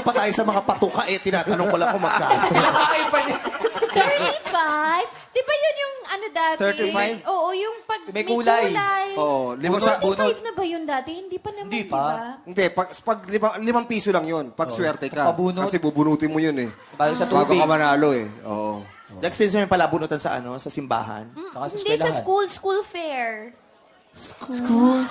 pa tayo sa mga patuka eh. Tinatanong ko lang kung magkano. Pinakain pa niya. 35? Di ba yun yung ano dati? 35? Oo, yung pag May kulay. Oo, lima sa... 35 na ba yun dati? Hindi pa naman, Hindi di pa. ba? Hindi, pag 5 piso lang yun. Pag swerte ka. Pabunot. Kasi bubunutin mo yun eh. Balo sa Bago tubig. ka manalo eh. Oo. Jack, since may palabunutan sa ano, sa simbahan. Saka sa Hindi sa eskwelahan. school fair. School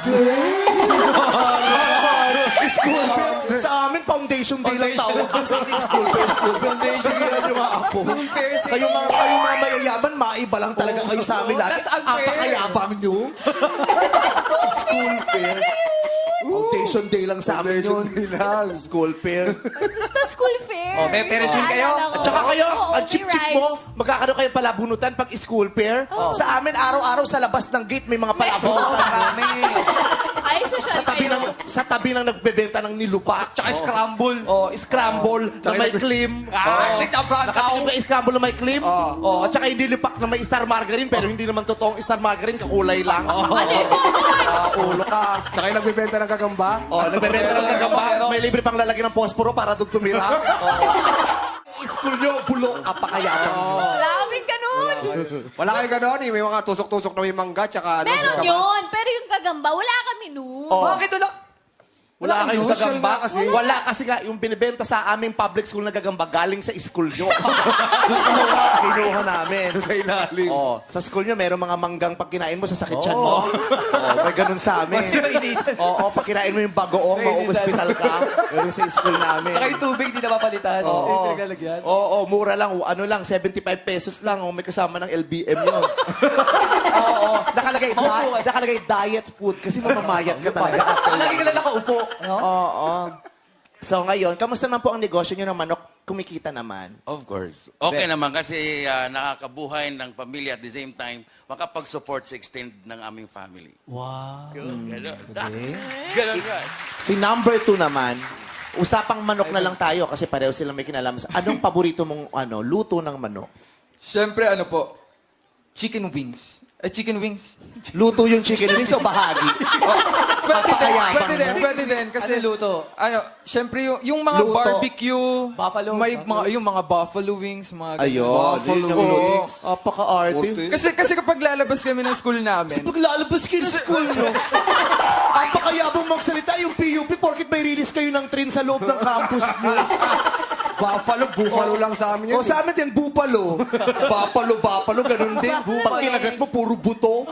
Sa amin, foundation day lang tawag doon sa ating school fair. Foundation day lang yung mga ako. Kayo mga mayayaman, maiba lang talaga kayo sa amin lahat. Tas ang fair. Apakayabang nyo. School fair. Foundation day lang sa amin yun. School fair. Basta school fair. Oh, may peresin kayo? Naalala ko. At saka kayo, Oo, ang may chip-chip mo, rides. magkakaroon kayo palabunutan pag school fair. Sa amin, araw-araw sa labas ng gate, may mga Oo, palabunutan. marami. Ay, social kayo. Sa tabi ng nagbebenta ng nilupak. Tsaka scramble. Oh, scramble na may cream. Ah, nagtabrantaw. Nakatikim ba scramble na may cream? Oh, at saka hindi lipak na may star margarine pero hindi naman totoong star margarine, kakulay lang. Ulo ka. Tsaka yung nagbibenta ng gagamba. Oh, nagbebenta ng gagamba. May libre pang lalagyan ng posporo para doon tumira. Oh. School nyo, bulok, apakayabang. Wala kaming ganun. Wala kayo gano'n eh. May mga tusok-tusok na may mangga. Tsaka ano, Meron singkamas. yun. Pero yung gagamba, wala kami nun. Oh. Bakit wala? Wala kayong sa social gamba nga kasi. Wala kasi nga, yung binibenta sa aming public school na gagamba, galing sa school nyo. Kinuha namin. Sa ilalim. Oh, sa school nyo, meron mga manggang pag kinain mo, sasakit yan mo. Oh, may ganun sa amin. Oo, pag kinain mo yung bagoong, mau-hospital ka. Ganun sa school namin. Tsaka yung tubig, di na mapalitan. Oo. Yung pinagalagyan. Oo, mura lang. Ano lang, 75 pesos lang. Oh, may kasama ng LBM yun. Oo, nakalagay diet food kasi mamamayat ka talaga. Lagi ka na nakaupo. No? Oo. So ngayon, kamusta naman po ang negosyo nyo ng manok? Kumikita naman. Of course. Okay naman kasi nakakabuhay ng pamilya at the same time, makapag-support sa extend ng aming family. Wow. Ganon. Ganon nga. Si number 2 naman, usapang manok na lang tayo kasi pareho silang may kinalaman. Anong paborito mong luto ng manok? Siyempre, ano po, chicken wings. Chicken wings. Luto yung chicken wings o bahagi? Papakayabang Pwede din. Kasi Ano luto? siyempre yung mga Luto. barbecue, Buffalo. may yung mga buffalo wings, mga ganyan. Ayun. Buffalo yun yung wings. Apaka-arte. Kasi kapag lalabas kami ng school namin, Pag lalabas kayo sa school nyo, apakayabang magsalita yung PUP porkit may release kayo ng train sa loob ng campus nyo. Buffalo lang sa amin O yan. sa amin din, bupalo. Buffalo, ganun din. Pag kinagat mo, puro buto.